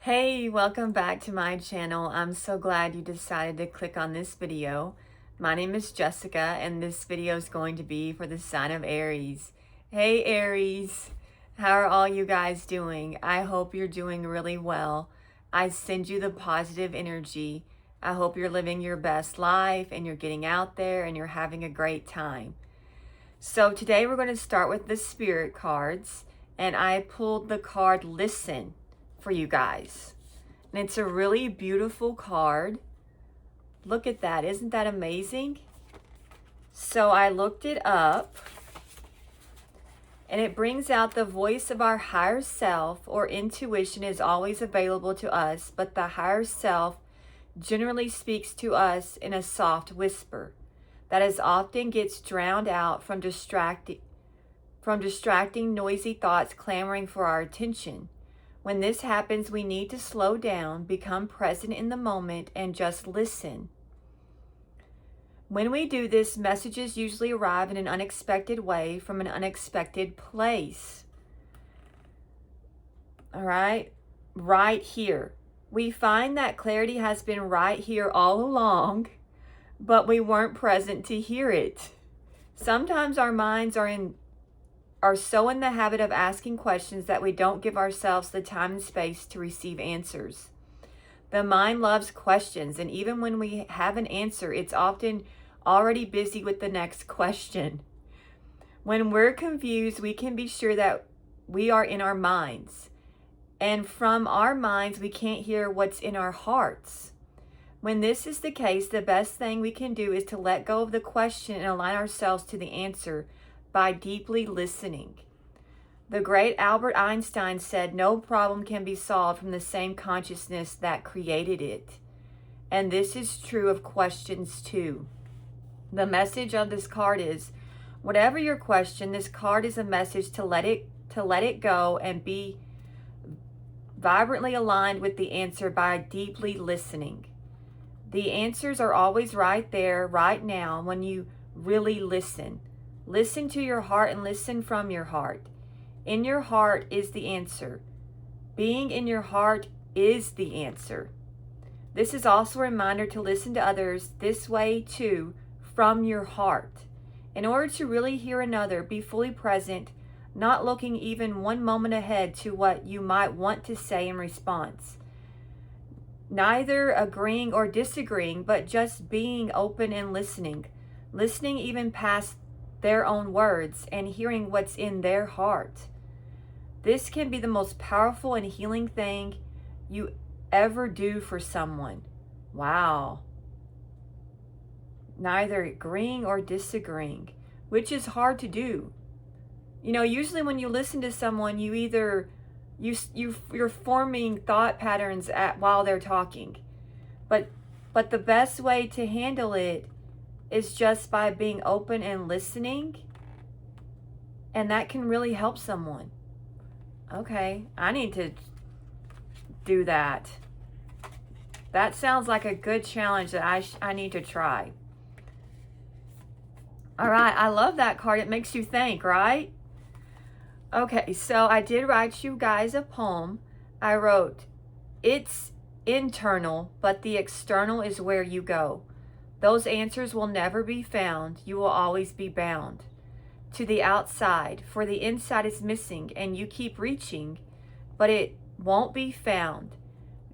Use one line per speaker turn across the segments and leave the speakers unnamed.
Hey, welcome back to my channel. I'm so glad you decided to click on this video. My name is Jessica, and this video is going to be for the sign of Aries. Hey Aries, how are all you guys doing? I hope you're doing really well. I send you the positive energy. I hope you're living your best life and you're getting out there and you're having a great time. So today we're going to start with the spirit cards, and I pulled the card Listen for you guys. And it's a really beautiful card. Look at that. Isn't that amazing? So I looked it up, and it brings out the voice of our higher self or intuition is always available to us, but the higher self generally speaks to us in a soft whisper that as often gets drowned out from distracting noisy thoughts clamoring for our attention. When this happens, we need to slow down, become present in the moment, and just listen. When we do this, messages usually arrive in an unexpected way from an unexpected place. All right? Right here. We find that clarity has been right here all along, but we weren't present to hear it. Sometimes our minds are so in the habit of asking questions that we don't give ourselves the time and space to receive answers. The mind loves questions, and even when we have an answer, it's often already busy with the next question. When we're confused, we can be sure that we are in our minds. And from our minds, we can't hear what's in our hearts. When this is the case, the best thing we can do is to let go of the question and align ourselves to the answer by deeply listening. The great Albert Einstein said, "No problem can be solved from the same consciousness that created it." And this is true of questions too. The message of this card is, whatever your question, this card is a message to let it go and be vibrantly aligned with the answer by deeply listening. The answers are always right there, right now, when you really listen. Listen to your heart and listen from your heart. In your heart is the answer. Being in your heart is the answer. This is also a reminder to listen to others this way too, from your heart. In order to really hear another, be fully present, not looking even one moment ahead to what you might want to say in response. Neither agreeing or disagreeing, but just being open and listening. Listening even past their own words and hearing what's in their heart. This can be the most powerful and healing thing you ever do for someone. Wow. Neither agreeing or disagreeing, which is hard to do. You know, usually when you listen to someone, you're forming thought patterns while they're talking. But the best way to handle it is just by being open and listening, and that can really help someone. Okay, I need to do that. That sounds like a good challenge that I need to try. All right, I love that card. It makes you think, right? Okay, so I did write you guys a poem. I wrote, "It's internal, but the external is where you go. Those answers will never be found. You will always be bound to the outside, for the inside is missing, and you keep reaching, but it won't be found.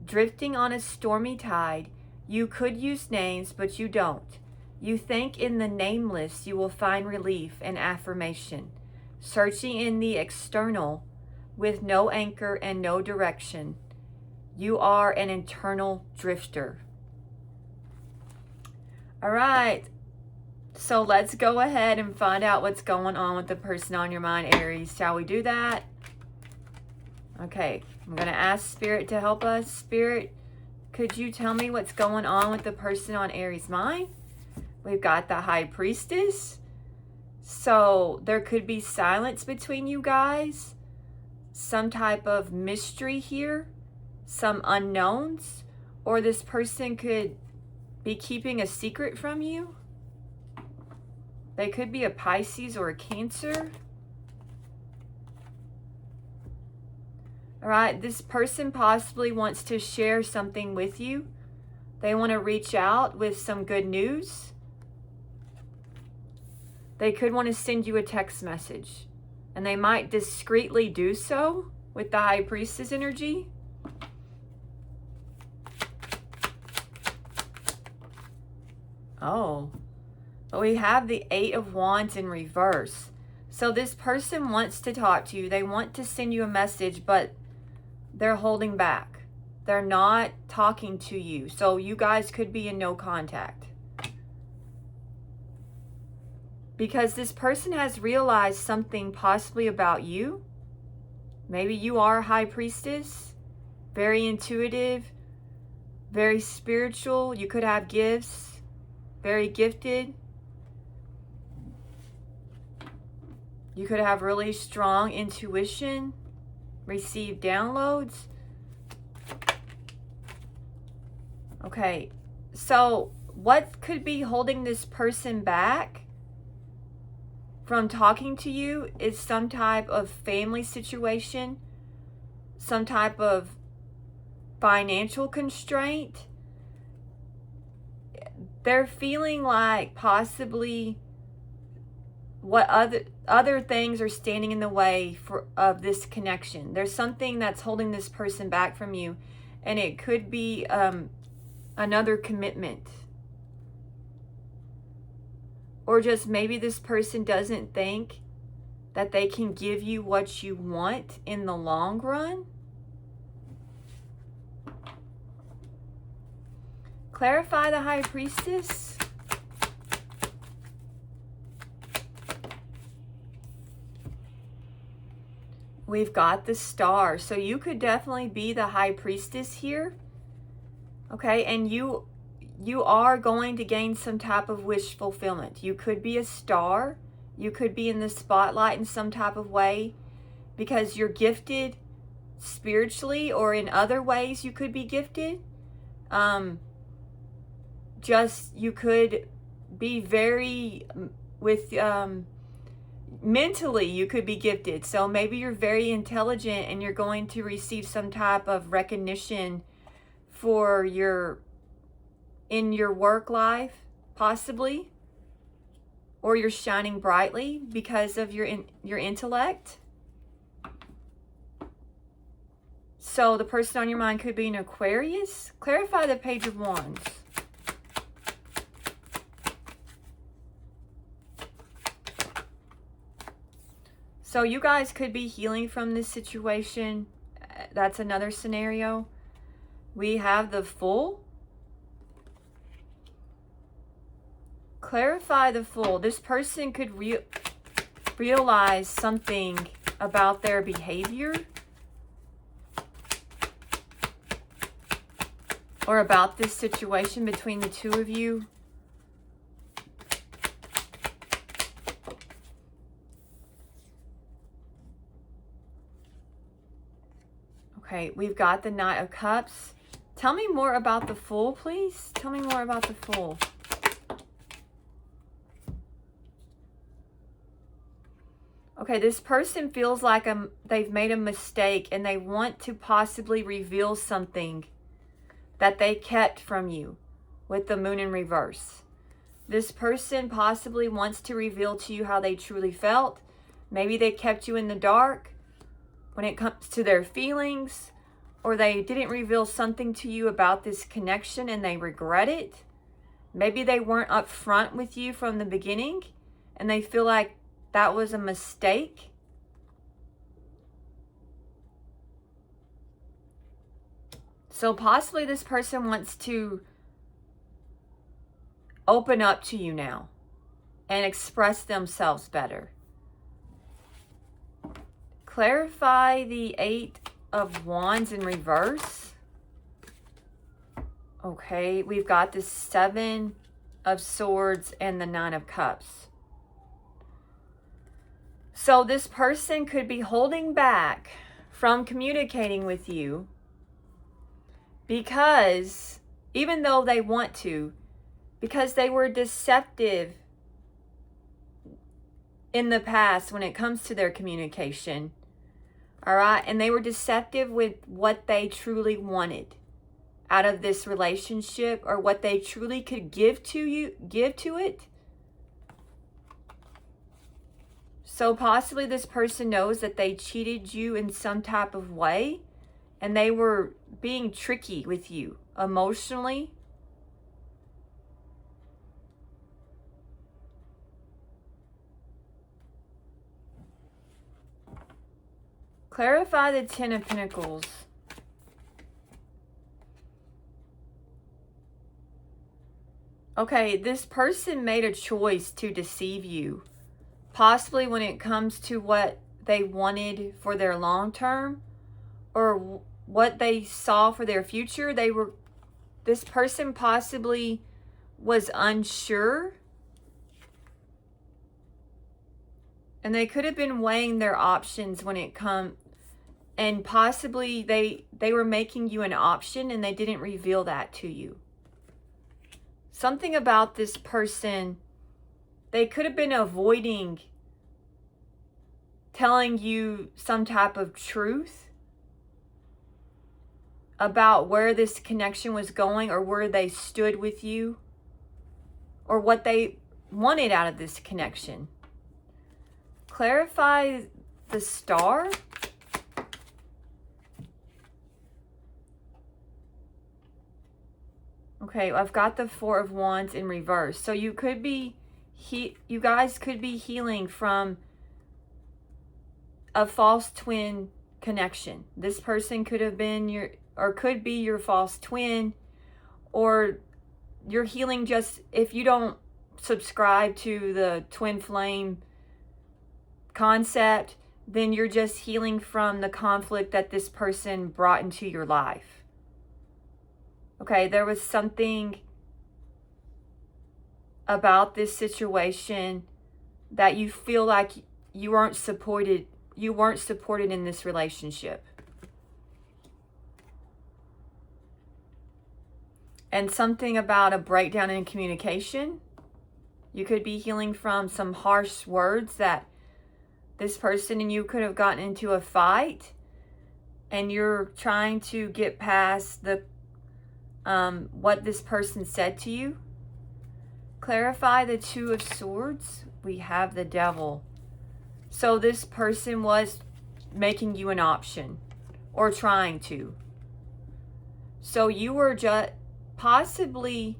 Drifting on a stormy tide, you could use names, but you don't. You think in the nameless you will find relief and affirmation. Searching in the external with no anchor and no direction, you are an internal drifter." All right, so let's go ahead and find out what's going on with the person on your mind, Aries. Shall we do that? Okay, I'm going to ask Spirit to help us. Spirit, could you tell me what's going on with the person on Aries' mind? We've got the High Priestess. So there could be silence between you guys. Some type of mystery here. Some unknowns. Or this person could be keeping a secret from you. They could be a Pisces or a Cancer. All right, this person possibly wants to share something with you. They want to reach out with some good news. They could want to send you a text message, and they might discreetly do so with the High Priestess energy. Oh, but we have the Eight of Wands in reverse. So this person wants to talk to you. They want to send you a message, but they're holding back. They're not talking to you. So you guys could be in no contact. Because this person has realized something possibly about you. Maybe you are a High Priestess. Very intuitive. Very spiritual. You could have gifts. Very gifted. You could have really strong intuition. Receive downloads. Okay, so what could be holding this person back from talking to you is some type of family situation, some type of financial constraint. They're feeling like possibly what other things are standing in the way of this connection. There's something that's holding this person back from you, and it could be another commitment, or just maybe this person doesn't think that they can give you what you want in the long run. Clarify the High Priestess. We've got the Star. So you could definitely be the High Priestess here. Okay, and you are going to gain some type of wish fulfillment. You could be a star. You could be in the spotlight in some type of way because you're gifted spiritually, or in other ways you could be gifted. You could be very mentally you could be gifted. So maybe you're very intelligent and you're going to receive some type of recognition for in your work life, possibly, or you're shining brightly because of your intellect. So the person on your mind could be an Aquarius. Clarify the Page of Wands. So you guys could be healing from this situation. That's another scenario. We have the Fool. Clarify the Fool. This person could realize something about their behavior or about this situation between the two of you. Okay, we've got the Knight of Cups. Tell me more about the Fool, please. Tell me more about the Fool. Okay, this person feels like they've made a mistake and they want to possibly reveal something that they kept from you with the Moon in reverse. This person possibly wants to reveal to you how they truly felt. Maybe they kept you in the dark when it comes to their feelings, or they didn't reveal something to you about this connection and they regret it. Maybe they weren't upfront with you from the beginning and they feel like that was a mistake. So possibly this person wants to open up to you now and express themselves better. Clarify the Eight of Wands in reverse. Okay, we've got the Seven of Swords and the Nine of Cups. So this person could be holding back from communicating with you because, even though they want to, because they were deceptive in the past when it comes to their communication, All right. And they were deceptive with what they truly wanted out of this relationship, or what they truly could give to it. So possibly this person knows that they cheated you in some type of way, and they were being tricky with you emotionally. Clarify the Ten of Pentacles. Okay, this person made a choice to deceive you. Possibly when it comes to what they wanted for their long term, or what they saw for their future. This person possibly was unsure. And they could have been weighing their options when it come, and possibly they were making you an option and they didn't reveal that to you. Something about this person, they could have been avoiding telling you some type of truth about where this connection was going, or where they stood with you, or what they wanted out of this connection. Clarify the Star. Okay, I've got the Four of Wands in reverse. So you guys could be healing from a false twin connection. This person could have been could be your false twin, or you're healing just, if you don't subscribe to the twin flame concept, then you're just healing from the conflict that this person brought into your life. Okay, there was something about this situation that you feel like you weren't supported in this relationship. And something about a breakdown in communication. You could be healing from some harsh words that this person and you could have gotten into a fight, and you're trying to get past the what this person said to you. Clarify the Two of Swords. We have the Devil. So this person was making you an option, or trying to. So you were just possibly,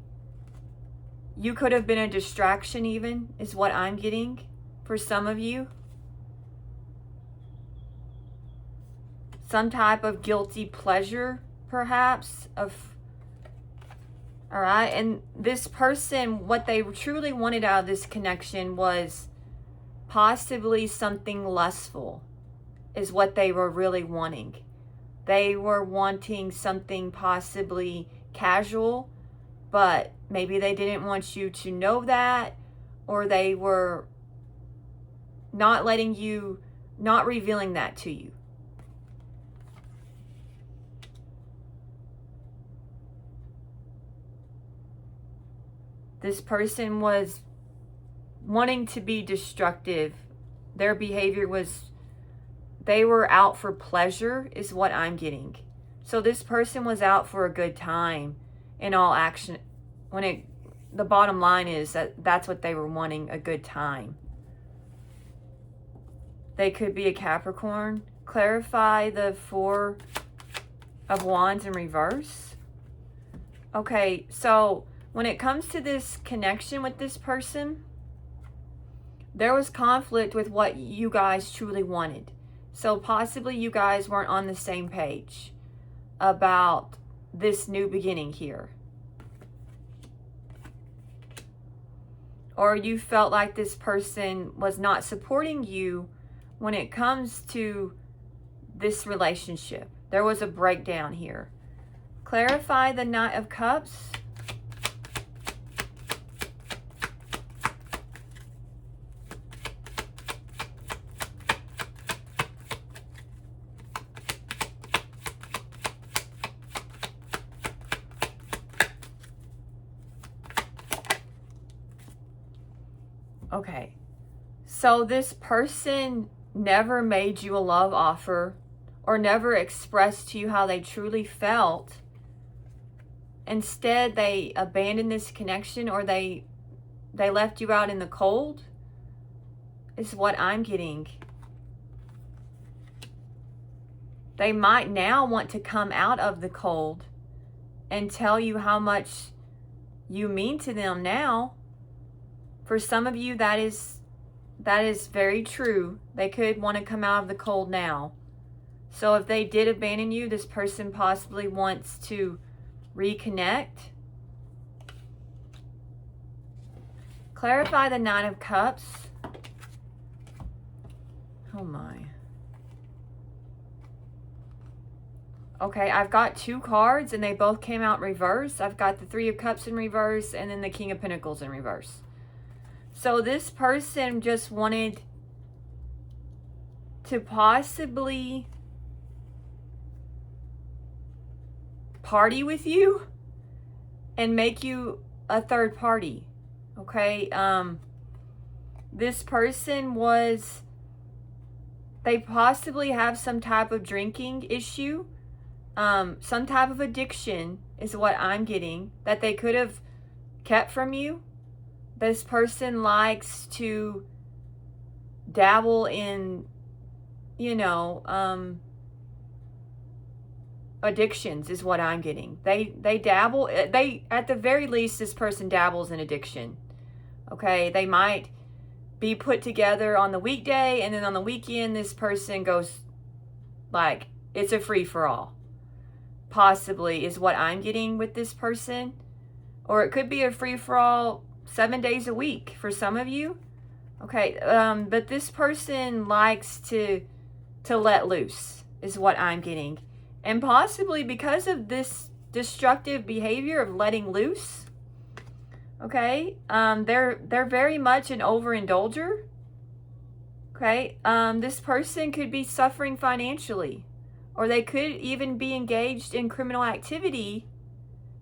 you could have been a distraction even, is what I'm getting for some of you. Some type of guilty pleasure, perhaps, all right, and this person, what they truly wanted out of this connection was possibly something lustful, is what they were really wanting. They were wanting something possibly casual, but maybe they didn't want you to know that, or they were not revealing that to you. This person was wanting to be destructive. Their behavior was, they were out for pleasure, is what I'm getting. So this person was out for a good time in all action. The bottom line is that's what they were wanting, a good time. They could be a Capricorn. Clarify the Four of Wands in reverse. Okay, so when it comes to this connection with this person, there was conflict with what you guys truly wanted. So possibly you guys weren't on the same page about this new beginning here. Or you felt like this person was not supporting you when it comes to this relationship. There was a breakdown here. Clarify the Knight of Cups. Okay, so this person never made you a love offer or never expressed to you how they truly felt. Instead, they abandoned this connection, or they left you out in the cold, is what I'm getting. They might now want to come out of the cold and tell you how much you mean to them now. For some of you, that is very true. They could want to come out of the cold now. So if they did abandon you, this person possibly wants to reconnect. Clarify the Nine of Cups. Oh my. Okay, I've got two cards and they both came out reverse. I've got the Three of Cups in reverse and then the King of Pentacles in reverse. So this person just wanted to possibly party with you and make you a third party. Okay, this person they possibly have some type of drinking issue, some type of addiction is what I'm getting, that they could have kept from you. This person likes to dabble in, addictions is what I'm getting. They dabble, at the very least, this person dabbles in addiction. Okay, they might be put together on the weekday, and then on the weekend, this person goes like, it's a free-for-all. Possibly is what I'm getting with this person. Or it could be a free-for-all 7 days a week for some of you. Okay, but this person likes to let loose is what I'm getting. And possibly because of this destructive behavior of letting loose, okay, they're very much an overindulger. Okay, this person could be suffering financially, or they could even be engaged in criminal activity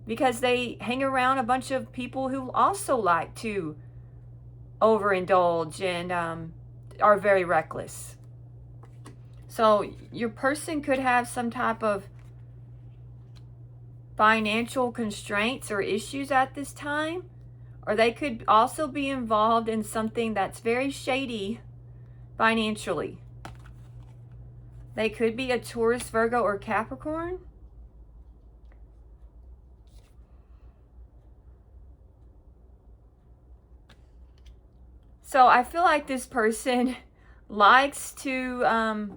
because they hang around a bunch of people who also like to overindulge and are very reckless. So your person could have some type of financial constraints or issues at this time, or they could also be involved in something that's very shady financially. They could be a Taurus, Virgo, or Capricorn. So I feel like this person likes to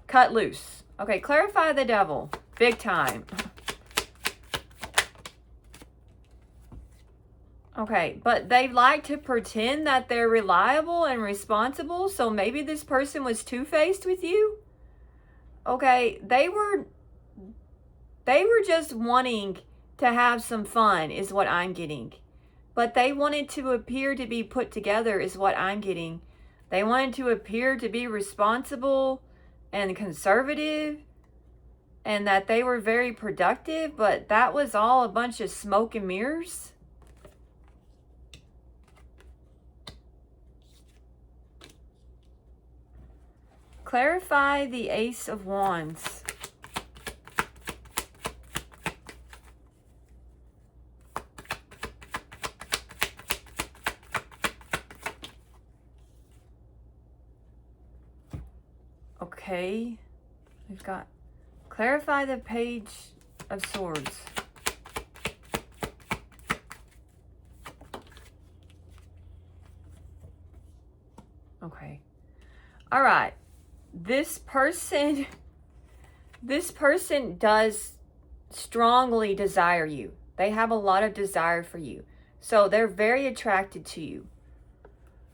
cut loose. Okay, clarify the Devil. Big time. Okay, but they like to pretend that they're reliable and responsible, so maybe this person was two-faced with you. Okay, they were just wanting to have some fun is what I'm getting. But they wanted to appear to be put together is what I'm getting. They wanted to appear to be responsible and conservative and that they were very productive, but that was all a bunch of smoke and mirrors. Clarify the Ace of Wands. Okay, we've got clarify the Page of Swords. Okay. All right. This person does strongly desire you. They have a lot of desire for you. So they're very attracted to you.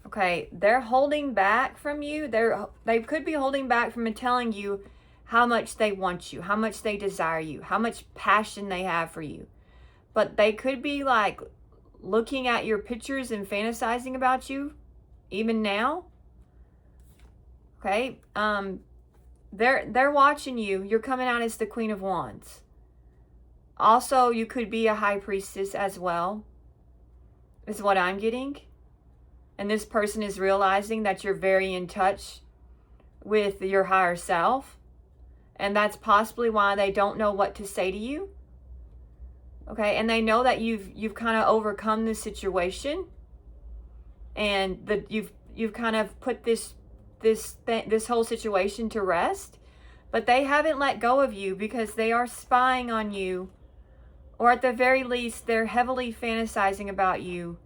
Okay, they're holding back from you. They could be holding back from telling you how much they want you, how much they desire you, how much passion they have for you. But they could be like looking at your pictures and fantasizing about you even now. Okay, they're watching you. You're coming out as the Queen of Wands. Also, you could be a High Priestess as well, is what I'm getting. And this person is realizing that you're very in touch with your higher self And that's possibly why they don't know what to say to you. Okay, and they know that you've kind of overcome this situation, and that you've kind of put this whole situation to rest, but they haven't let go of you because they are spying on you, or at the very least they're heavily fantasizing about you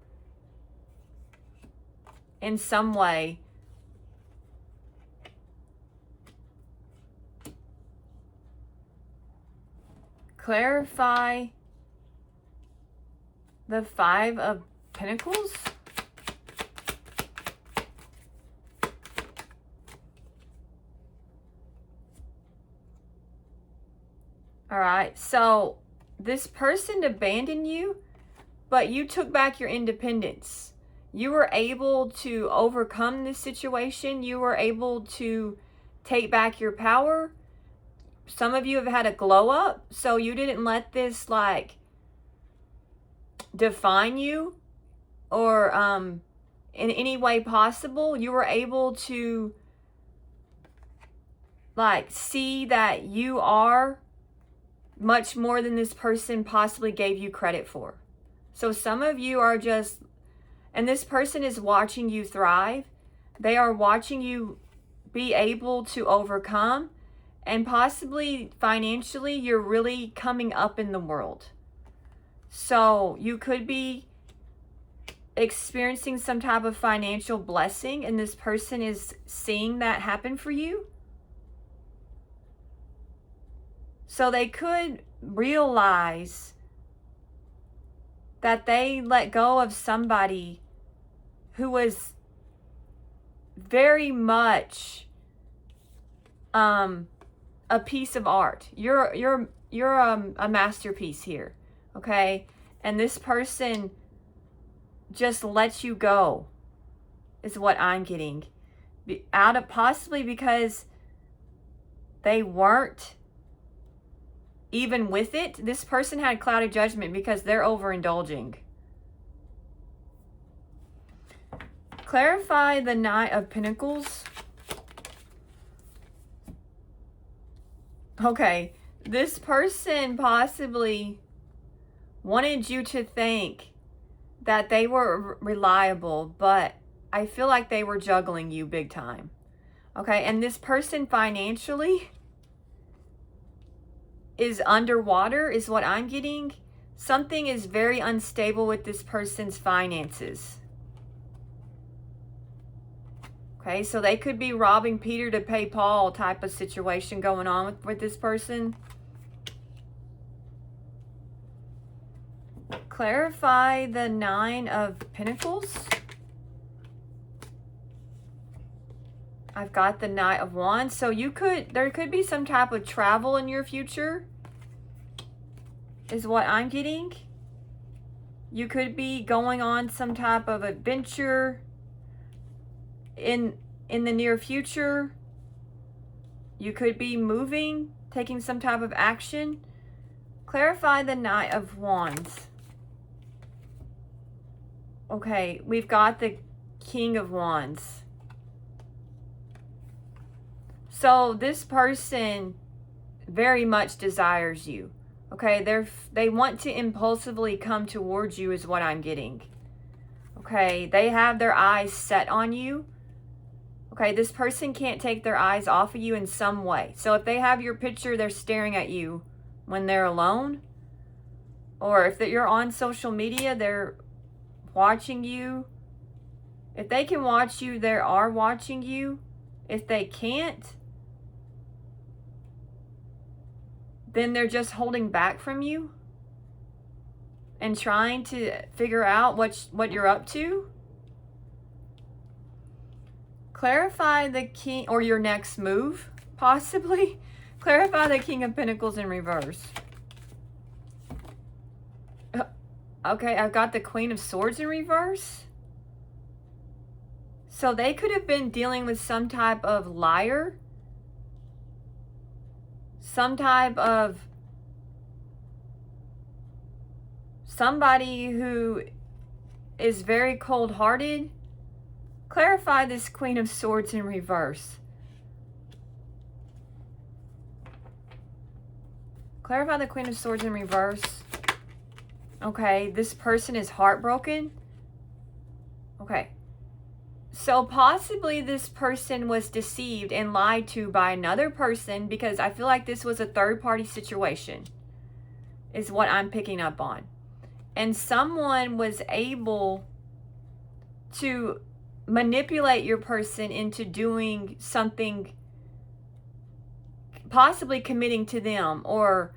in some way. Clarify the Five of Pentacles. All right, so this person abandoned you, but you took back your independence. You were able to overcome this situation. You were able to take back your power. Some of you have had a glow up, so you didn't let this like define you or in any way possible. You were able to like see that you are much more than this person possibly gave you credit for. So some of you are just, and this person is watching you thrive. They are watching you be able to overcome, and possibly financially you're really coming up in the world. So you could be experiencing some type of financial blessing, and this person is seeing that happen for you. So they could realize that they let go of somebody who was very much a piece of art. You're a masterpiece here, okay? And this person just lets you go, is what I'm getting. Out of possibly because they weren't even with it. This person had clouded judgment because they're overindulging. Clarify the Knight of Pentacles. Okay, this person possibly wanted you to think that they were reliable, but I feel like they were juggling you big time. Okay, and this person financially is underwater, is what I'm getting. Something is very unstable with this person's finances. Okay, so they could be robbing Peter to pay Paul type of situation going on with this person. Clarify the Nine of Pentacles. I've got the Knight of Wands. So there could be some type of travel in your future, is what I'm getting. You could be going on some type of adventure in the near future. You could be moving, taking some type of action. Clarify the Knight of Wands. Okay, we've got the King of Wands. So this person very much desires you. Okay, they want to impulsively come towards you, is what I'm getting. Okay, they have their eyes set on you. Okay, this person can't take their eyes off of you in some way. So if they have your picture, they're staring at you when they're alone. Or if you're on social media, they're watching you. If they can watch you, they are watching you. If they can't, then they're just holding back from you and trying to figure out what you're up to. Clarify the King, or your next move, possibly. Clarify the King of Pentacles in reverse. Okay, I've got the Queen of Swords in reverse. So they could have been dealing with some type of liar. Some type of somebody who is very cold-hearted. Clarify this Queen of Swords in reverse. Clarify the Queen of Swords in reverse. Okay, this person is heartbroken. Okay. So possibly this person was deceived and lied to by another person, because I feel like this was a third-party situation, is what I'm picking up on. And someone was able to manipulate your person into doing something, possibly committing to them or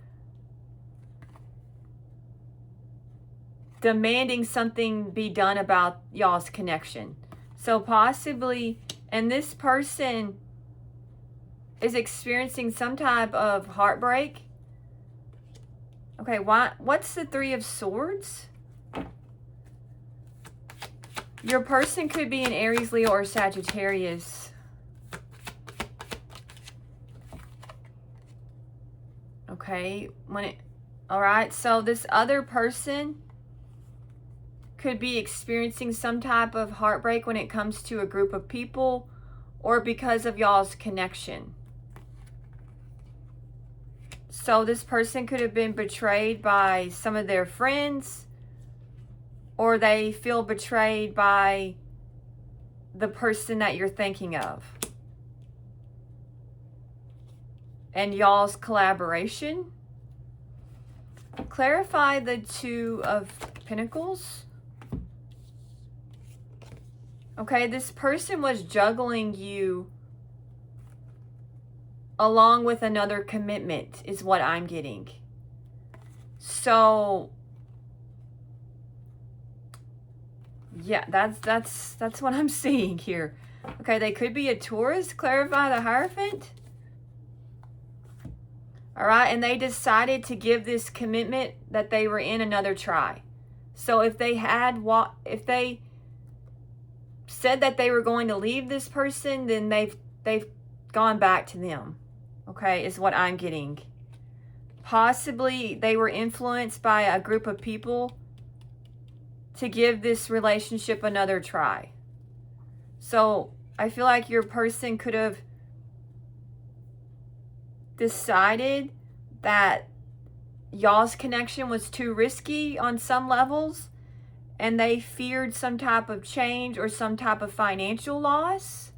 demanding something be done about y'all's connection. So possibly, and this person is experiencing some type of heartbreak. Okay, what's the Three of Swords? Your person could be an Aries, Leo, or Sagittarius. Okay, all right, so this other person could be experiencing some type of heartbreak when it comes to a group of people or because of y'all's connection. So this person could have been betrayed by some of their friends, or they feel betrayed by the person that you're thinking of. And y'all's collaboration. Clarify the Two of Pentacles. Okay, this person was juggling you along with another commitment, is what I'm getting. So yeah, that's what I'm seeing here. Okay, they could be a Taurus. Clarify the Hierophant. All right, and they decided to give this commitment that they were in another try. So if they said that they were going to leave this person, then they've gone back to them. Okay, is what I'm getting. Possibly they were influenced by a group of people to give this relationship another try. So I feel like your person could have decided that y'all's connection was too risky on some levels, and they feared some type of change or some type of financial loss.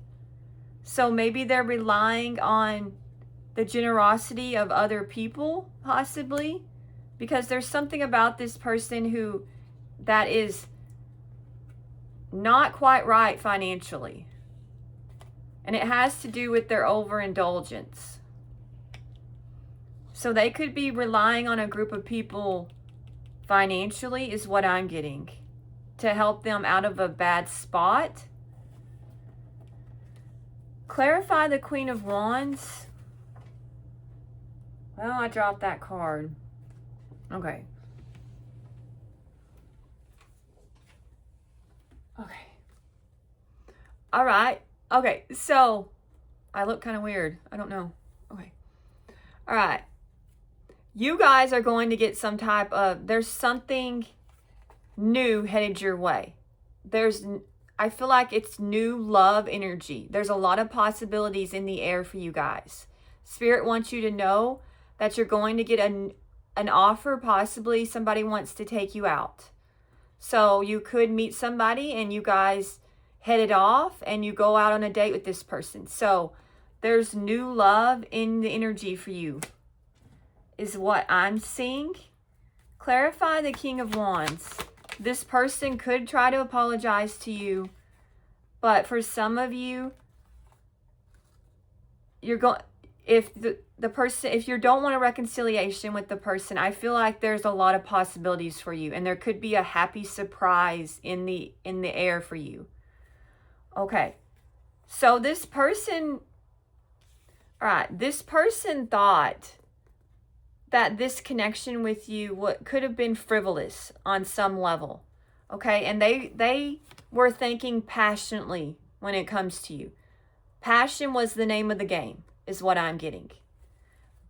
So maybe they're relying on the generosity of other people, possibly, because there's something about this person that is not quite right financially. And it has to do with their overindulgence. So they could be relying on a group of people financially, is what I'm getting, to help them out of a bad spot. Clarify the Queen of Wands. Well, I dropped that card. Okay. Okay. All right. Okay, so I look kind of weird. I don't know. Okay. All right. You guys are going to get some type of, there's something new headed your way. I feel like it's new love energy. There's a lot of possibilities in the air for you guys. Spirit wants you to know that you're going to get an offer. Possibly somebody wants to take you out. So you could meet somebody and you guys head it off and you go out on a date with this person. So there's new love in the energy for you, is what I'm seeing. Clarify the King of Wands. This person could try to apologize to you, but for some of you, you're going, if the person, if you don't want a reconciliation with the person, I feel like there's a lot of possibilities for you, and there could be a happy surprise in the air for you. Okay. So this person, all right, this person thought that this connection with you could have been frivolous on some level. Okay, and they were thinking passionately when it comes to you. Passion was the name of the game, is what I'm getting.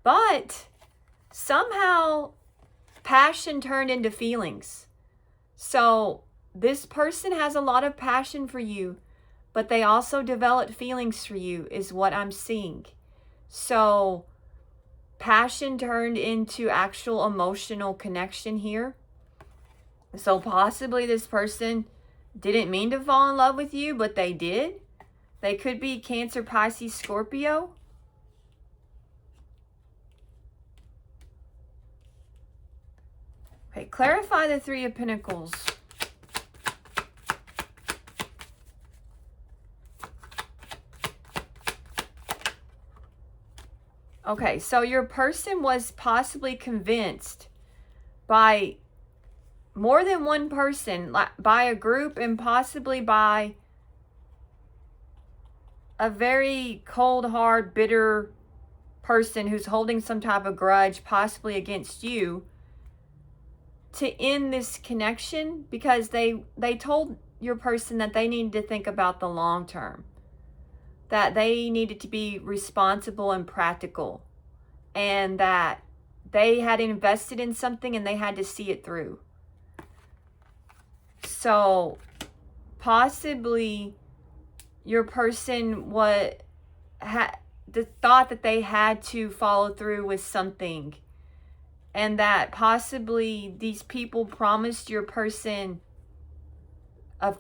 But somehow passion turned into feelings. So this person has a lot of passion for you, but they also developed feelings for you, is what I'm seeing. So passion turned into actual emotional connection here. So possibly this person didn't mean to fall in love with you, but they did. They could be Cancer, Pisces, Scorpio. Okay, clarify the Three of Pentacles. Okay, so your person was possibly convinced by more than one person, by a group, and possibly by a very cold, hard, bitter person who's holding some type of grudge, possibly against you, to end this connection, because they told your person that they needed to think about the long term, that they needed to be responsible and practical, and that they had invested in something and they had to see it through. So possibly your person thought that they had to follow through with something, and that possibly these people promised your person a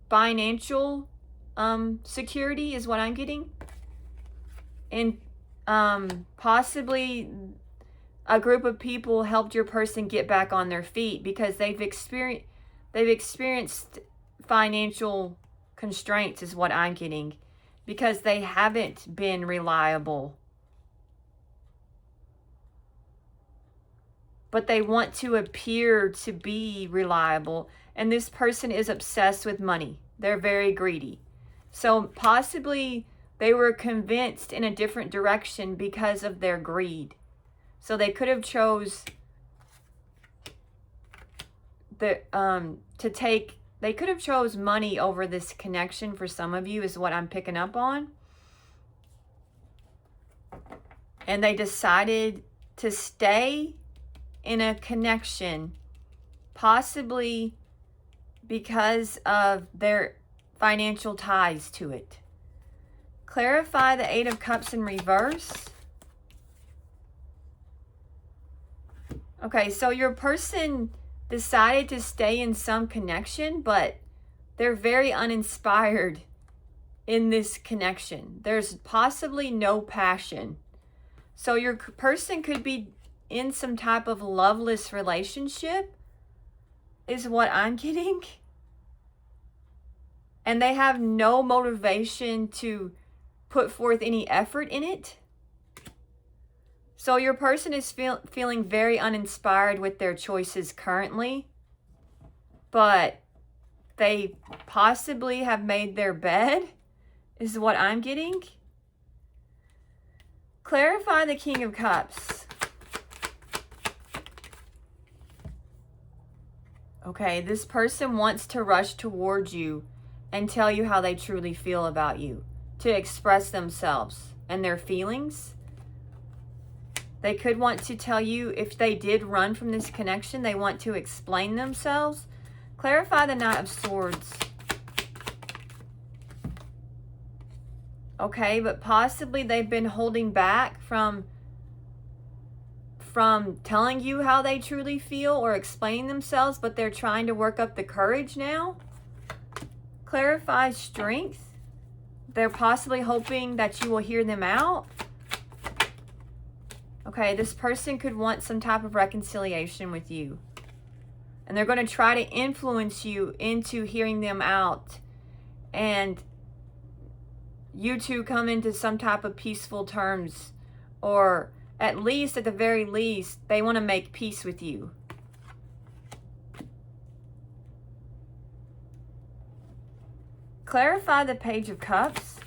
financial security, is what I'm getting. And possibly a group of people helped your person get back on their feet, because they've experienced financial constraints, is what I'm getting, because they haven't been reliable. But they want to appear to be reliable, and this person is obsessed with money. They're very greedy. So possibly they were convinced in a different direction because of their greed. So they could have chose they could have chose money over this connection for some of you, is what I'm picking up on. And they decided to stay in a connection, possibly because of their financial ties to it. Clarify the Eight of Cups in reverse. Okay, so your person decided to stay in some connection, but they're very uninspired in this connection. There's possibly no passion. So your person could be in some type of loveless relationship, is what I'm getting. And they have no motivation to put forth any effort in it. So your person is feeling very uninspired with their choices currently, but they possibly have made their bed, is what I'm getting. Clarify the King of Cups. Okay, this person wants to rush towards you and tell you how they truly feel about you, to express themselves and their feelings. They could want to tell you, if they did run from this connection, they want to explain themselves. Clarify the Knight of Swords. Okay, but possibly they've been holding back from telling you how they truly feel or explaining themselves, but they're trying to work up the courage now. Clarify Strength. They're possibly hoping that you will hear them out. Okay, this person could want some type of reconciliation with you, and they're going to try to influence you into hearing them out, and you two come into some type of peaceful terms, or at the very least, they want to make peace with you. Clarify the Page of Cups.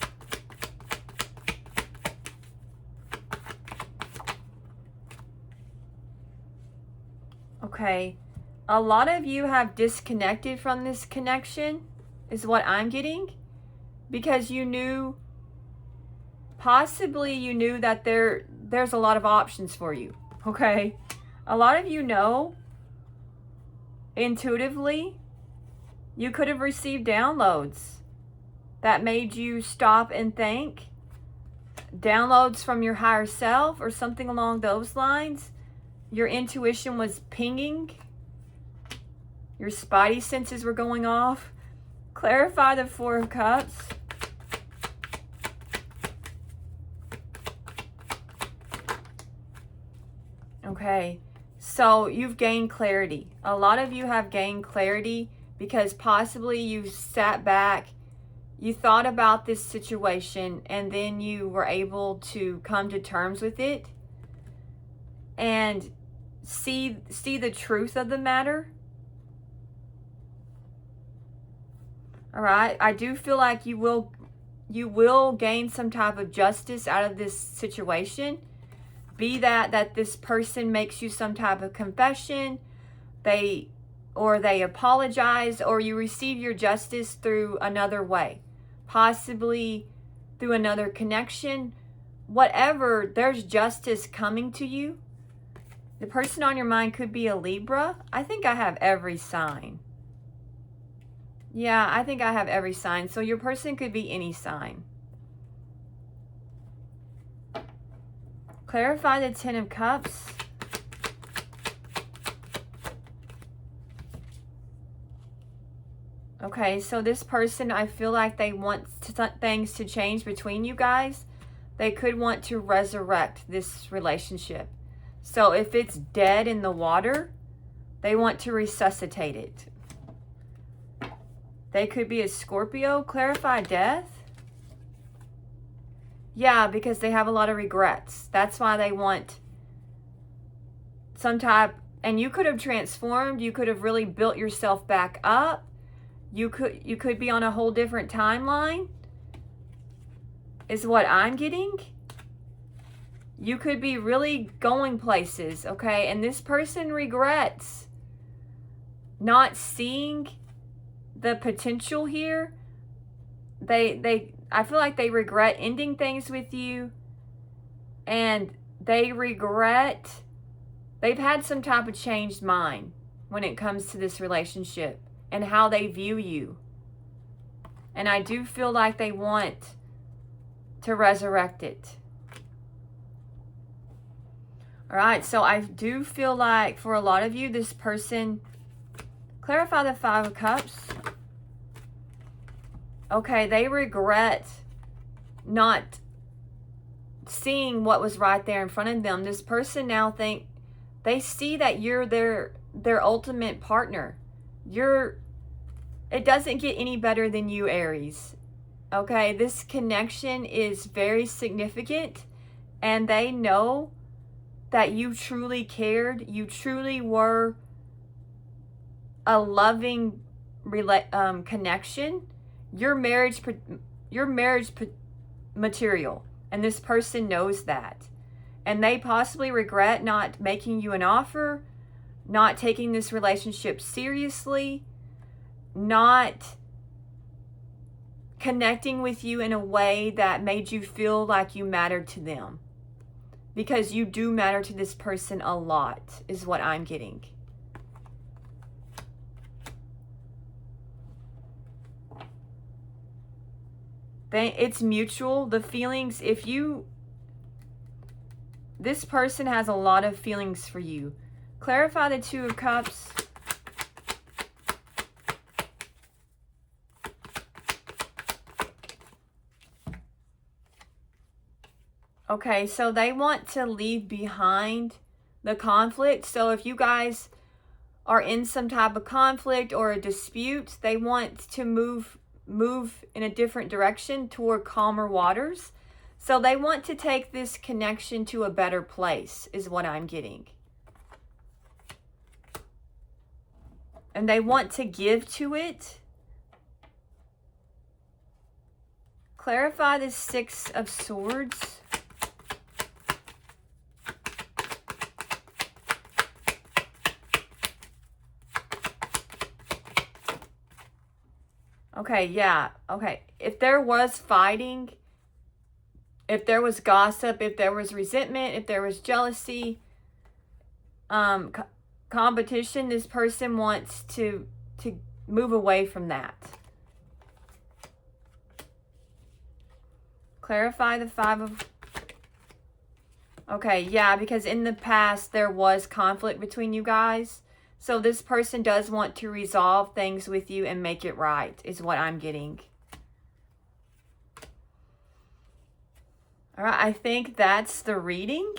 Okay, a lot of you have disconnected from this connection, is what I'm getting, because you knew, possibly you knew that there's a lot of options for you. Okay, a lot of you know intuitively you could have received downloads that made you stop and think. downloads from your higher self or something along those lines. Your intuition was pinging. Your spidey senses were going off. Clarify the Four of Cups. Okay, so you've gained clarity. A lot of you have gained clarity because possibly you sat back, you thought about this situation, and then you were able to come to terms with it and see the truth of the matter. All right, I do feel like you will gain some type of justice out of this situation. Be that this person makes you some type of confession, they apologize, or you receive your justice through another way, possibly through another connection. Whatever, there's justice coming to you. The person on your mind could be a Libra. I think I have every sign. Yeah, I think I have every sign. So your person could be any sign. Clarify the Ten of Cups. Okay, so this person, I feel like they want things to change between you guys. They could want to resurrect this relationship. So if it's dead in the water, they want to resuscitate it. They could be a Scorpio. Clarify death. Yeah, because they have a lot of regrets. That's why they want some type, and you could have transformed, you could have really built yourself back up. You could be on a whole different timeline, is what I'm getting. You could be really going places, okay? And this person regrets not seeing the potential here. I feel like they regret ending things with you, and they regret, they've had some type of changed mind when it comes to this relationship and how they view you. And I do feel like they want to resurrect it. All right, so I do feel like for a lot of you, this person, clarify the Five of Cups. Okay, they regret not seeing what was right there in front of them. This person now they see that you're their ultimate partner. It doesn't get any better than you, Aries. Okay, this connection is very significant, and they know that you truly cared. You truly were a loving connection. Your marriage material, and this person knows that, and they possibly regret not making you an offer, not taking this relationship seriously, not connecting with you in a way that made you feel like you mattered to them, because you do matter to this person a lot, is what I'm getting. It's mutual. The feelings, this person has a lot of feelings for you. Clarify the Two of Cups. Okay, so they want to leave behind the conflict. So if you guys are in some type of conflict or a dispute, they want to move in a different direction toward calmer waters. So they want to take this connection to a better place, is what I'm getting. And they want to give to it. Clarify the Six of Swords. Okay, yeah, okay. If there was fighting, if there was gossip, if there was resentment, if there was jealousy, competition, this person wants to move away from that. Clarify the Five of... Okay, yeah, because in the past there was conflict between you guys. So this person does want to resolve things with you and make it right, is what I'm getting. All right, I think that's the reading.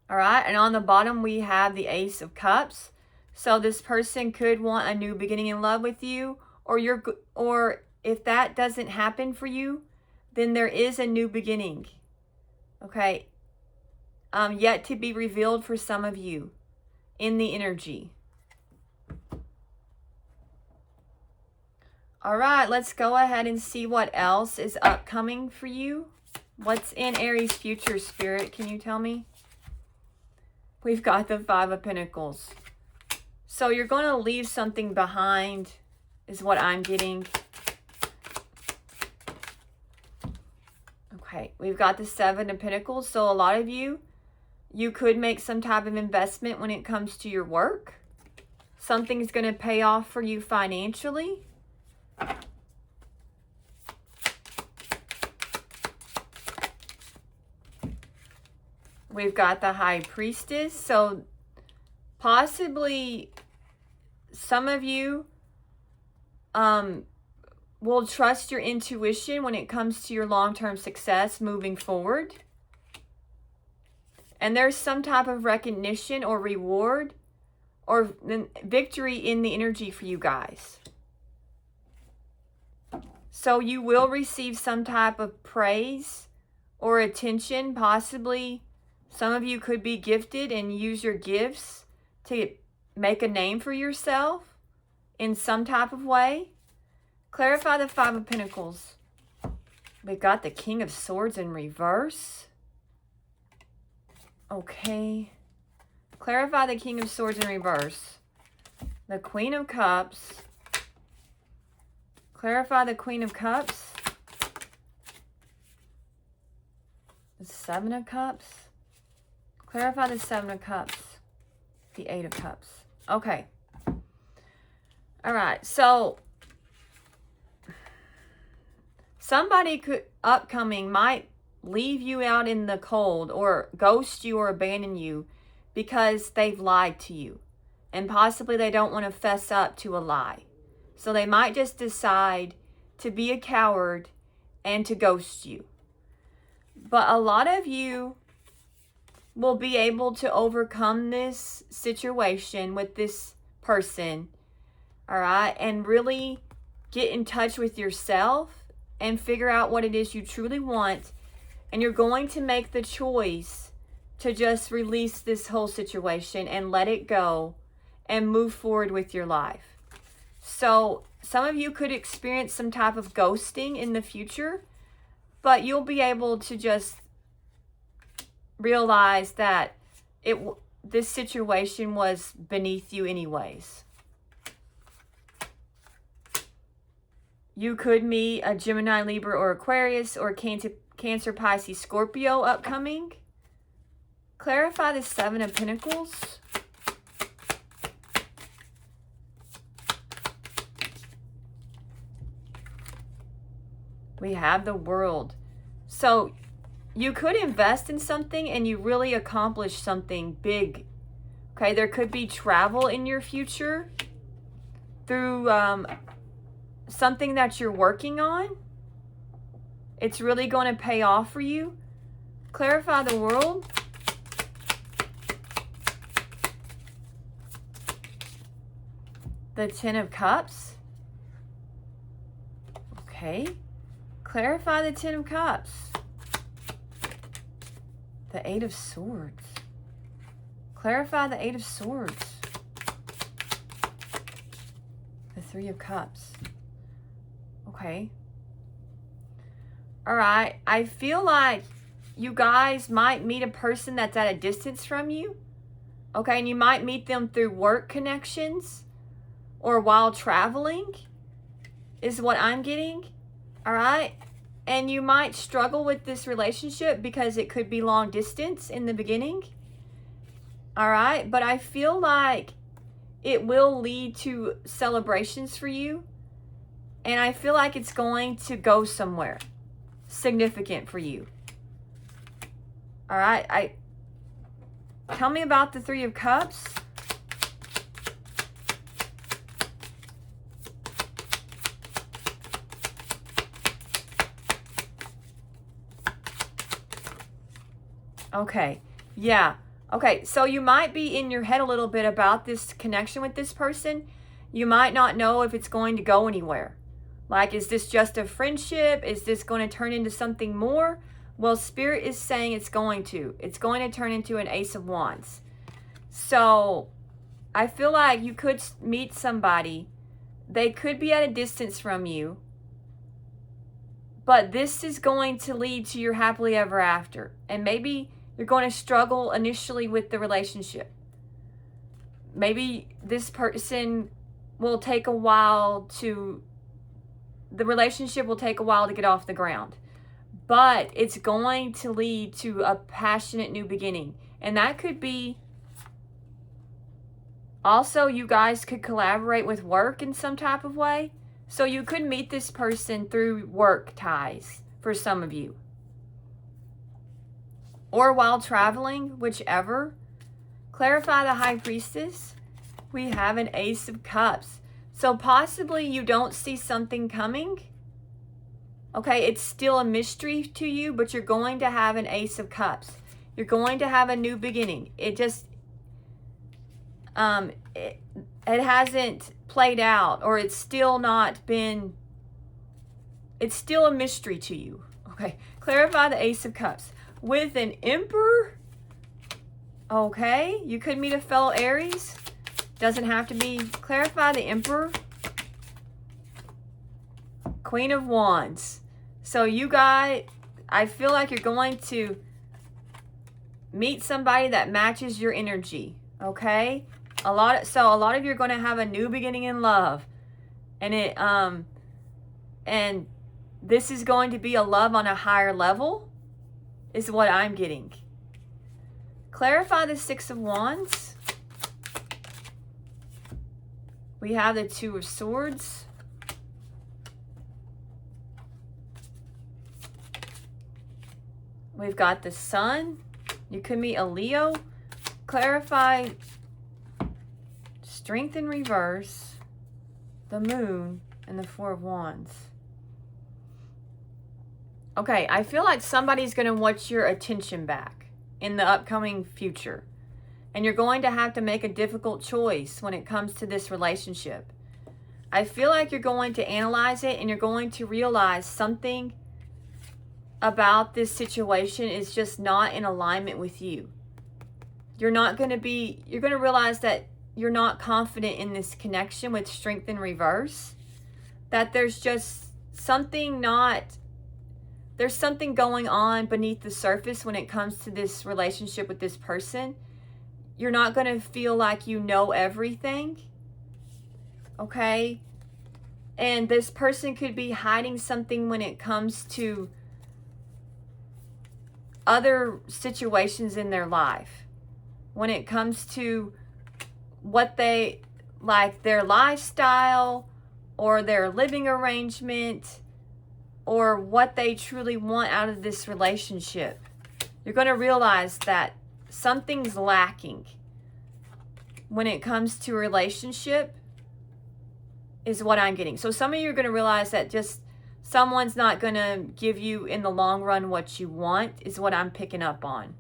All right, and on the bottom we have the Ace of Cups. So this person could want a new beginning in love with you, or if that doesn't happen for you, then there is a new beginning. Okay, yet to be revealed for some of you in the energy. All right, let's go ahead and see what else is upcoming for you. What's in Aries' future, Spirit? Can you tell me? We've got the Five of Pentacles. So you're going to leave something behind, is what I'm getting. Okay, we've got the Seven of Pentacles. So a lot of you could make some type of investment when it comes to your work. Something's going to pay off for you financially. We've got the High Priestess. So possibly some of you will trust your intuition when it comes to your long-term success moving forward. And there's some type of recognition or reward or victory in the energy for you guys. So you will receive some type of praise or attention. Possibly some of you could be gifted and use your gifts to make a name for yourself in some type of way. Clarify the Five of Pentacles. We've got the King of Swords in reverse. Okay. Clarify the King of Swords in reverse. The Queen of Cups. Clarify the Queen of Cups. The Seven of Cups. Clarify the Seven of Cups. The Eight of Cups. Okay. All right. So somebody upcoming might leave you out in the cold or ghost you or abandon you because they've lied to you. And possibly they don't want to fess up to a lie. So they might just decide to be a coward and to ghost you. But a lot of you will be able to overcome this situation with this person, all right, and really get in touch with yourself and figure out what it is you truly want. And you're going to make the choice to just release this whole situation and let it go and move forward with your life. So some of you could experience some type of ghosting in the future, but you'll be able to just realize that this situation was beneath you anyways. You could meet a Gemini, Libra, or Aquarius, or Cancer, Pisces, Scorpio upcoming. Clarify the Seven of Pentacles. We have the World. So you could invest in something and you really accomplish something big. Okay, there could be travel in your future through something that you're working on. It's really going to pay off for you. Clarify the World. The Ten of Cups. Okay. Clarify the Ten of Cups. The Eight of Swords. Clarify the Eight of Swords. The Three of Cups. Okay. All right. I feel like you guys might meet a person that's at a distance from you. Okay. And you might meet them through work connections or while traveling is what I'm getting. All right. And you might struggle with this relationship because it could be long distance in the beginning. All right. But I feel like it will lead to celebrations for you. And I feel like it's going to go somewhere significant for you. All right. Tell me about the Three of Cups. Okay. Yeah. Okay. So you might be in your head a little bit about this connection with this person. You might not know if it's going to go anywhere. Like, is this just a friendship? Is this going to turn into something more? Well, Spirit is saying it's going to. It's going to turn into an Ace of Wands. So I feel like you could meet somebody. They could be at a distance from you. But this is going to lead to your happily ever after. And maybe you're going to struggle initially with the relationship. Maybe this person will take a while to... The relationship will take a while to get off the ground. But it's going to lead to a passionate new beginning. And that could be... Also, you guys could collaborate with work in some type of way. So you could meet this person through work ties for some of you. Or while traveling, whichever. Clarify the High Priestess. We have an Ace of Cups. So possibly you don't see something coming. Okay, it's still a mystery to you, but you're going to have an Ace of Cups. You're going to have a new beginning. It just... it hasn't played out, or it's still not been... It's still a mystery to you. Okay, clarify the Ace of Cups. With an Emperor, okay, you could meet a fellow Aries. Doesn't have to be. Clarify the Emperor. Queen of Wands. So you guys, I feel like you're going to meet somebody that matches your energy, okay? A lot of you are going to have a new beginning in love. And and this is going to be a love on a higher level, is what I'm getting. Clarify the Six of Wands. We have the Two of Swords. We've got the Sun. You could meet a Leo. Clarify Strength in reverse, the Moon, and the Four of Wands. Okay, I feel like somebody's going to want your attention back in the upcoming future. And you're going to have to make a difficult choice when it comes to this relationship. I feel like you're going to analyze it and you're going to realize something about this situation is just not in alignment with you. You're going to realize that you're not confident in this connection with Strength in reverse. That there's just something there's something going on beneath the surface when it comes to this relationship with this person. You're not going to feel like you know everything. Okay? And this person could be hiding something when it comes to other situations in their life. When it comes to what they like, their lifestyle or their living arrangement, or what they truly want out of this relationship. You're going to realize that something's lacking when it comes to a relationship, is what I'm getting. So some of you are going to realize that just someone's not going to give you in the long run what you want, is what I'm picking up on.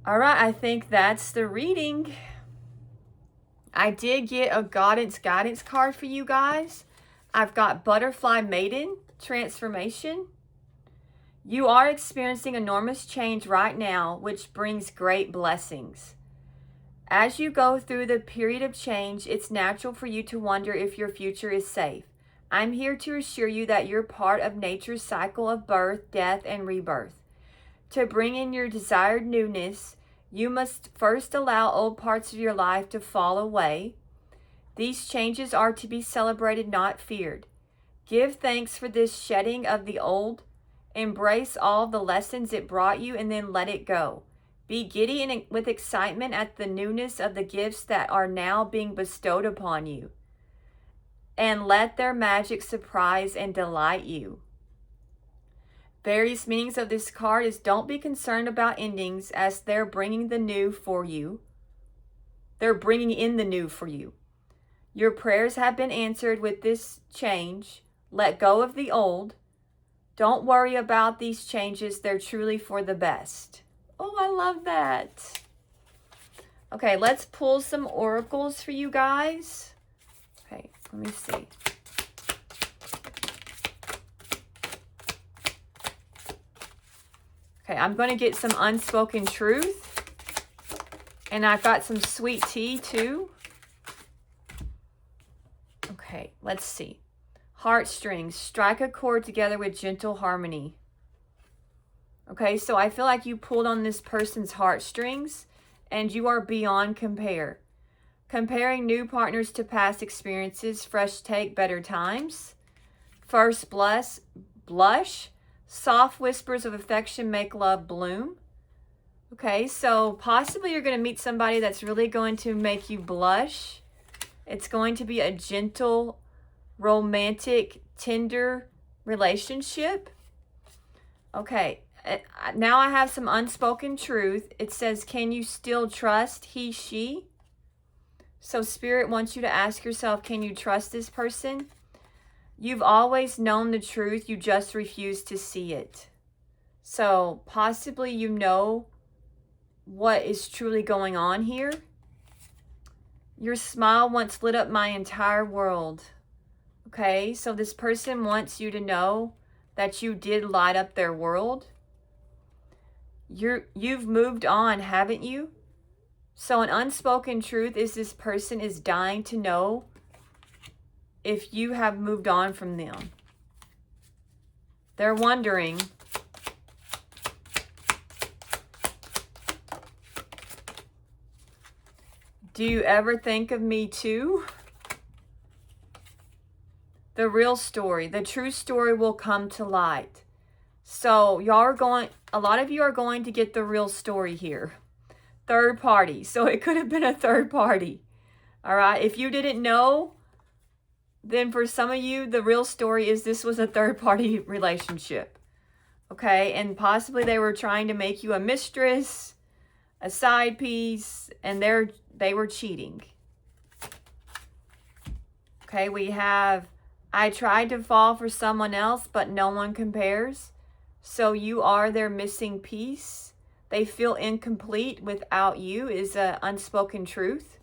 All right, I think that's the reading. I did get a guidance card for you guys. I've got Butterfly Maiden, Transformation. You are experiencing enormous change right now, which brings great blessings. As you go through the period of change, it's natural for you to wonder if your future is safe. I'm here to assure you that you're part of nature's cycle of birth, death, and rebirth. To bring in your desired newness, you must first allow old parts of your life to fall away. These changes are to be celebrated, not feared. Give thanks for this shedding of the old. Embrace all the lessons it brought you and then let it go. Be giddy and with excitement at the newness of the gifts that are now being bestowed upon you. and let their magic surprise and delight you. Various meanings of this card is don't be concerned about endings as they're bringing the new for you. They're bringing in the new for you. Your prayers have been answered with this change. Let go of the old. Don't worry about these changes. They're truly for the best. Oh, I love that. Okay, let's pull some oracles for you guys. Okay, let me see. Okay, I'm going to get some unspoken truth. And I've got some sweet tea too. Okay, let's see. Heartstrings. Strike a chord together with gentle harmony. Okay, so I feel like you pulled on this person's heartstrings and you are beyond compare. Comparing new partners to past experiences. Fresh take, better times. First blush. Soft whispers of affection make love bloom. Okay, so possibly you're going to meet somebody that's really going to make you blush. It's going to be a gentle, romantic, tender relationship. Okay, now I have some unspoken truth. It says, can you still trust he, she? So Spirit wants you to ask yourself, can you trust this person? You've always known the truth, you just refuse to see it. So possibly you know what is truly going on here. Your smile once lit up my entire world. Okay, so this person wants you to know that you did light up their world. You've moved on, haven't you? So an unspoken truth is this person is dying to know if you have moved on from them. They're wondering, do you ever think of me too? The real story, the true story will come to light. So a lot of you are going to get the real story here. Third party. So it could have been a third party. All right. If you didn't know, then for some of you, the real story is this was a third party relationship. Okay. And possibly they were trying to make you a mistress, a side piece, and they were cheating. Okay. We have, I tried to fall for someone else, but no one compares. So you are their missing piece. They feel incomplete without you is an unspoken truth.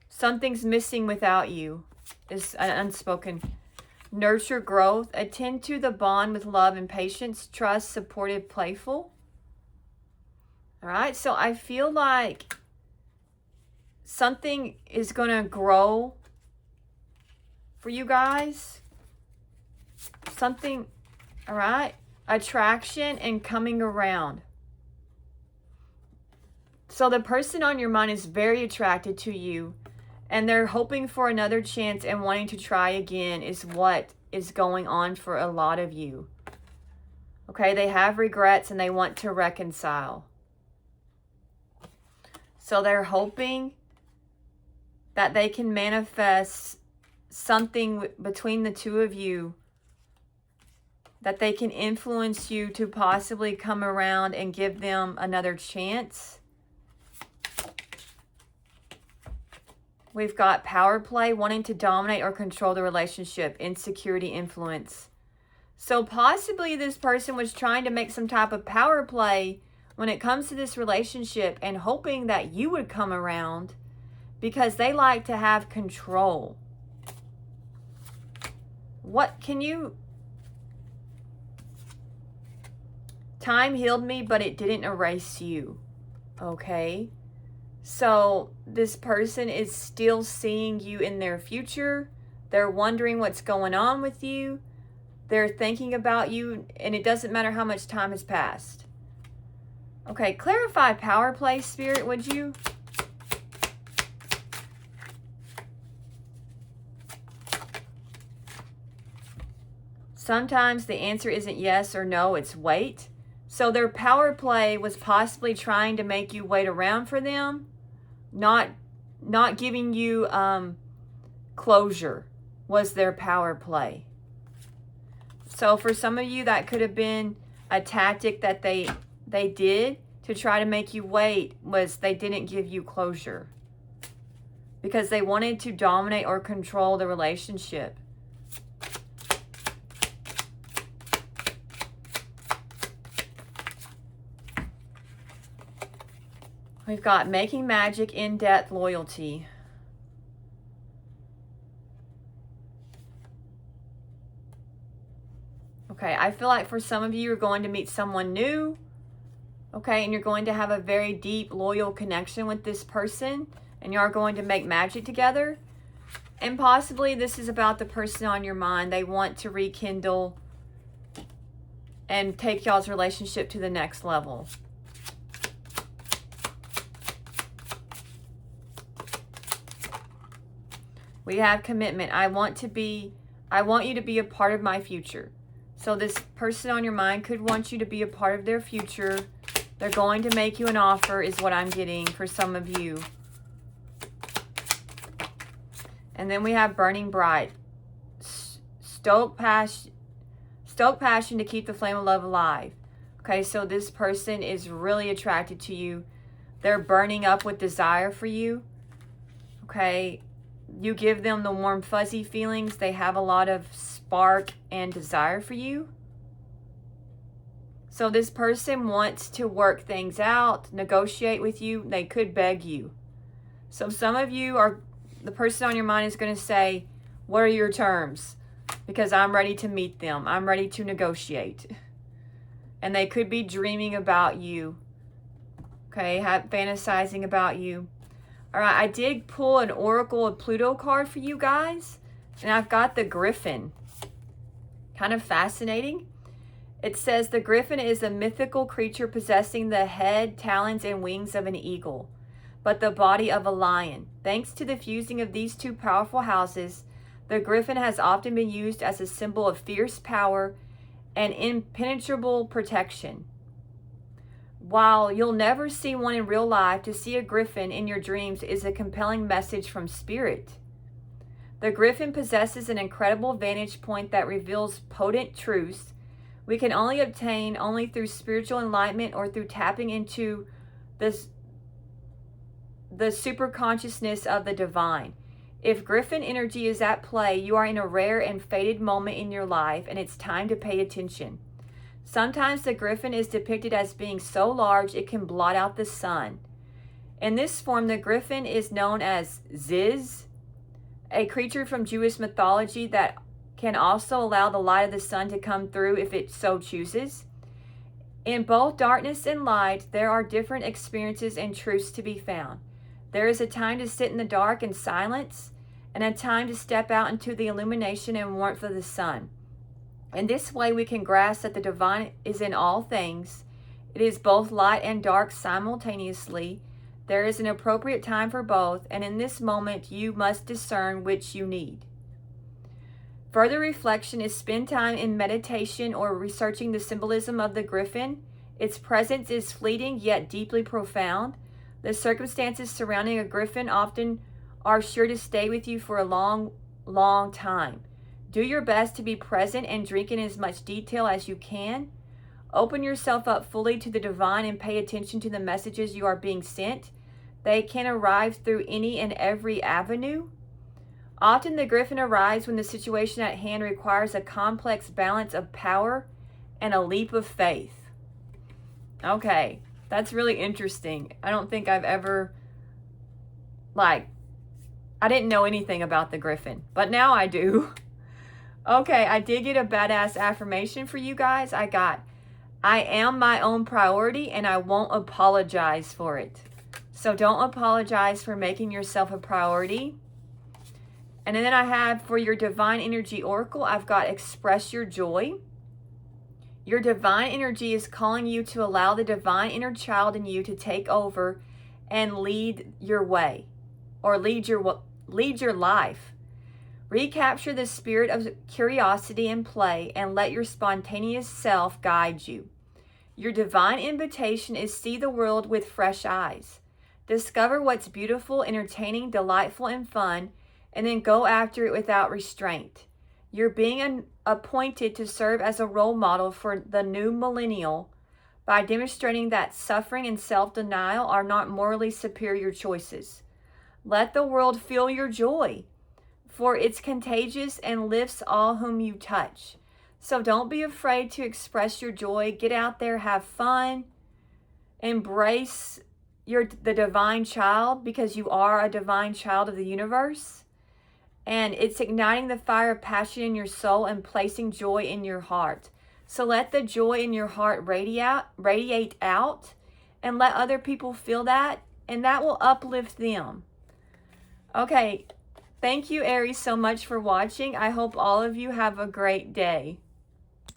Something's missing without you is an unspoken. Nurture growth. Attend to the bond with love and patience. Trust, supportive, playful. All right. So I feel like something is going to grow for you guys. Something, all right. Attraction and coming around. So the person on your mind is very attracted to you and they're hoping for another chance and wanting to try again is what is going on for a lot of you. Okay, they have regrets and they want to reconcile. So they're hoping that they can manifest something between the two of you, that they can influence you to possibly come around and give them another chance. We've got power play, wanting to dominate or control the relationship, insecurity, influence. So possibly this person was trying to make some type of power play when it comes to this relationship and hoping that you would come around because they like to have control. What can you... Time healed me, but it didn't erase you. Okay? So this person is still seeing you in their future. They're wondering what's going on with you. They're thinking about you, and it doesn't matter how much time has passed. Okay, clarify power play, Spirit, would you? Sometimes the answer isn't yes or no, it's wait. So their power play was possibly trying to make you wait around for them, not giving you closure was their power play. So for some of you, that could have been a tactic that they did to try to make you wait, was they didn't give you closure because they wanted to dominate or control the relationship. We've got making magic, in-depth loyalty. Okay, I feel like for some of you, you're going to meet someone new. Okay, and you're going to have a very deep, loyal connection with this person. And you are going to make magic together. And possibly this is about the person on your mind. They want to rekindle and take y'all's relationship to the next level. We have commitment. I want you to be a part of my future. So this person on your mind could want you to be a part of their future. They're going to make you an offer is what I'm getting for some of you. And then we have burning bright. Stoke passion to keep the flame of love alive. Okay, so this person is really attracted to you. They're burning up with desire for you. Okay, you give them the warm, fuzzy feelings. They have a lot of spark and desire for you. So this person wants to work things out, negotiate with you. They could beg you. So some of you are, the person on your mind is going to say, what are your terms? Because I'm ready to meet them. I'm ready to negotiate. And they could be dreaming about you. Okay, fantasizing about you. All right, I did pull an Oracle of Pluto card for you guys. And I've got the Griffin. Kind of fascinating. It says the Griffin is a mythical creature possessing the head, talons, and wings of an eagle, but the body of a lion. Thanks to the fusing of these two powerful houses, the Griffin has often been used as a symbol of fierce power and impenetrable protection. While you'll never see one in real life, to see a Griffin in your dreams is a compelling message from Spirit. The Griffin possesses an incredible vantage point that reveals potent truths we can only obtain only through spiritual enlightenment or through tapping into the superconsciousness of the divine. If Griffin energy is at play, you are in a rare and fated moment in your life, and it's time to pay attention. Sometimes the Griffin is depicted as being so large it can blot out the sun. In this form, the Griffin is known as Ziz, a creature from Jewish mythology that can also allow the light of the sun to come through if it so chooses. In both darkness and light, there are different experiences and truths to be found. There is a time to sit in the dark and silence, and a time to step out into the illumination and warmth of the sun. In this way, we can grasp that the divine is in all things. It is both light and dark simultaneously. There is an appropriate time for both, and in this moment, you must discern which you need. Further reflection is spend time in meditation or researching the symbolism of the Griffin. Its presence is fleeting yet deeply profound. The circumstances surrounding a Griffin often are sure to stay with you for a long, long time. Do your best to be present and drink in as much detail as you can. Open yourself up fully to the divine and pay attention to the messages you are being sent. They can arrive through any and every avenue. Often the Griffin arrives when the situation at hand requires a complex balance of power and a leap of faith. Okay, that's really interesting. I don't think I've ever, I didn't know anything about the Griffin, but now I do. Okay, I did get a badass affirmation for you guys. I am my own priority and I won't apologize for it. So don't apologize for making yourself a priority. And then I have for your divine energy oracle, I've got express your joy. Your divine energy is calling you to allow the divine inner child in you to take over and lead your way or lead your life. Recapture the spirit of curiosity and play and let your spontaneous self guide you. Your divine invitation is see the world with fresh eyes. Discover what's beautiful, entertaining, delightful, and fun, and then go after it without restraint. You're being appointed to serve as a role model for the new millennial by demonstrating that suffering and self-denial are not morally superior choices. Let the world feel your joy, for it's contagious and lifts all whom you touch. So don't be afraid to express your joy. Get out there, have fun, embrace the divine child, because you are a divine child of the universe. And it's igniting the fire of passion in your soul and placing joy in your heart. So let the joy in your heart radiate out, and let other people feel that, and that will uplift them. Okay, thank you, Aries, so much for watching. I hope all of you have a great day.